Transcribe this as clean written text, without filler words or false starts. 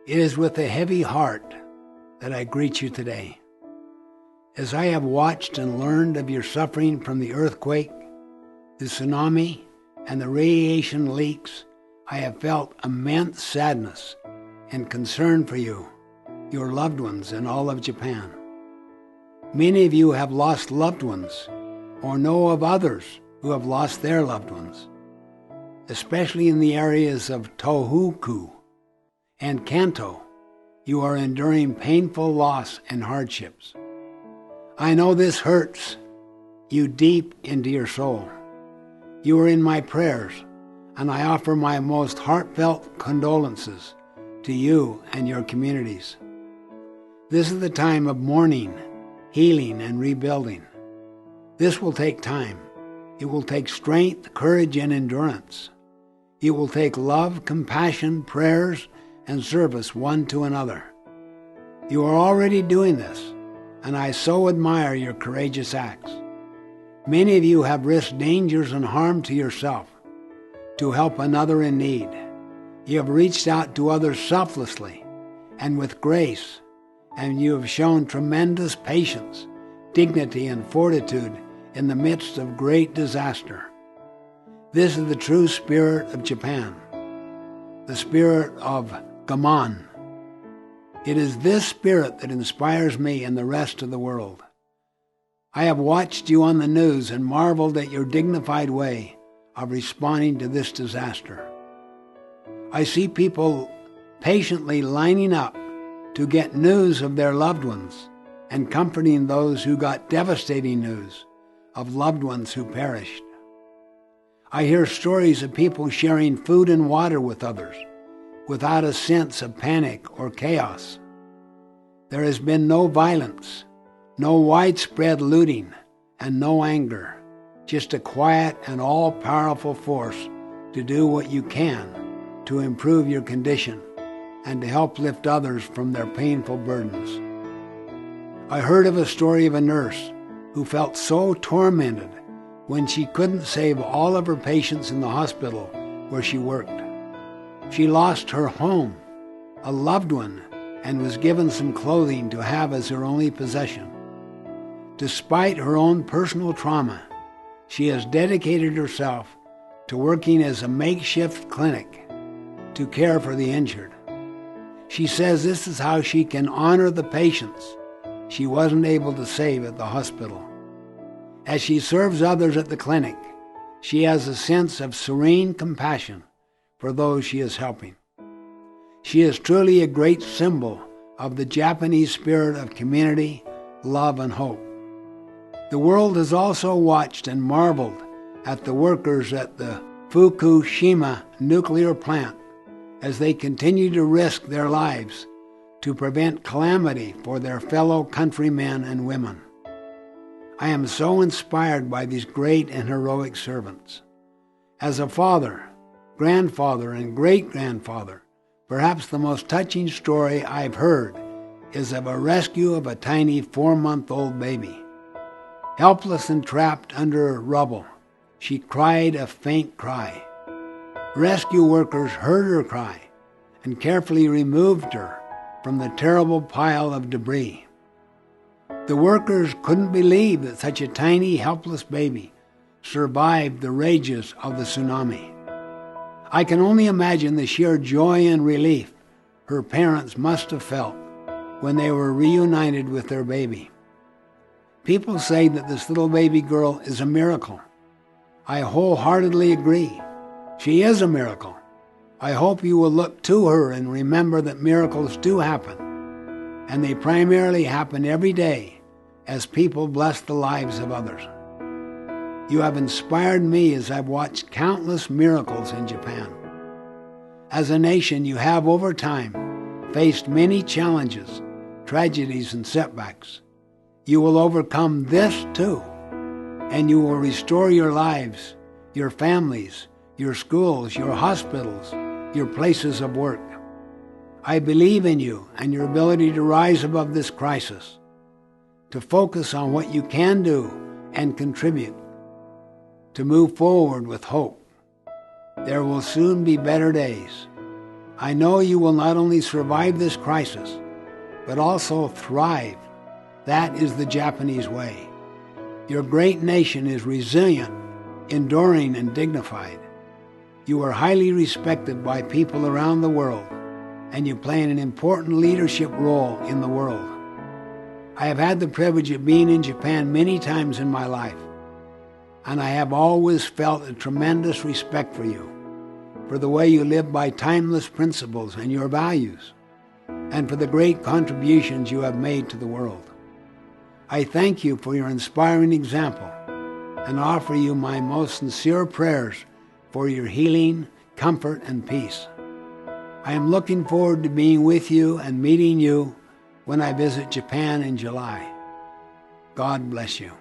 It is with a heavy heart that I greet you today. As I have watched and learned of your suffering from the earthquake, the tsunami, and the radiation leaks, I have felt immense sadness and concern for you, your loved ones, and all of Japan. Many of you have lost loved ones or know of others who have lost their loved ones, especially in the areas of Tohoku and Kanto. You are enduring painful loss and hardships. I know this hurts you deep into your soul. You are in my prayers, and I offer my most heartfelt condolences to you and your communities. This is the time of mourning, healing, and rebuilding. This will take time. It will take strength, courage, and endurance. It will take love, compassion, prayers, and service one to another. You are already doing this, and I so admire your courageous acts. Many of you have risked dangers and harm to yourself to help another in need. You have reached out to others selflessly and with grace, and you have shown tremendous patience, dignity, and fortitude in the midst of great disaster. This is the true spirit of Japan, the spirit of Gaman. It is this spirit that inspires me and the rest of the world. I have watched you on the news and marveled at your dignified way of responding to this disaster. I see people patiently lining up to get news of their loved ones and comforting those who got devastating news of loved ones who perished. I hear stories of people sharing food and water with others without a sense of panic or chaos. There has been no violence, no widespread looting, and no anger, just a quiet and all-powerful force to do what you can to improve your condition and to help lift others from their painful burdens. I heard of a story of a nurse who felt so tormented when she couldn't save all of her patients in the hospital where she worked. She lost her home, a loved one, and was given some clothing to have as her only possession. Despite her own personal trauma, she has dedicated herself to working as a makeshift clinic to care for the injured. She says this is how she can honor the patients she wasn't able to save at the hospital. As she serves others at the clinic, she has a sense of serene compassion for those she is helping. She is truly a great symbol of the Japanese spirit of community, love, and hope. The world has also watched and marveled at the workers at the Fukushima nuclear plant as they continue to risk their lives to prevent calamity for their fellow countrymen and women. I am so inspired by these great and heroic servants. As a father, grandfather, and great-grandfather, perhaps the most touching story I've heard is of a rescue of a tiny 4-month-old baby. Helpless and trapped under rubble, she cried a faint cry. Rescue workers heard her cry and carefully removed her from the terrible pile of debris. The workers couldn't believe that such a tiny, helpless baby survived the rages of the tsunami. I can only imagine the sheer joy and relief her parents must have felt when they were reunited with their baby. People say that this little baby girl is a miracle. I wholeheartedly agree. She is a miracle. I hope you will look to her and remember that miracles do happen, and they primarily happen every day as people bless the lives of others. You have inspired me as I've watched countless miracles in Japan. As a nation, you have over time faced many challenges, tragedies, and setbacks. You will overcome this too, and you will restore your lives, your families, your schools, your hospitals, your places of work. I believe in you and your ability to rise above this crisis, to focus on what you can do and contribute, to move forward with hope. There will soon be better days. I know you will not only survive this crisis, but also thrive. That is the Japanese way. Your great nation is resilient, enduring, and dignified. You are highly respected by people around the world, and you play an important leadership role in the world. I have had the privilege of being in Japan many times in my life, and I have always felt a tremendous respect for you, for the way you live by timeless principles and your values, and for the great contributions you have made to the world. I thank you for your inspiring example and offer you my most sincere prayers for your healing, comfort, and peace. I am looking forward to being with you and meeting you when I visit Japan in July. God bless you.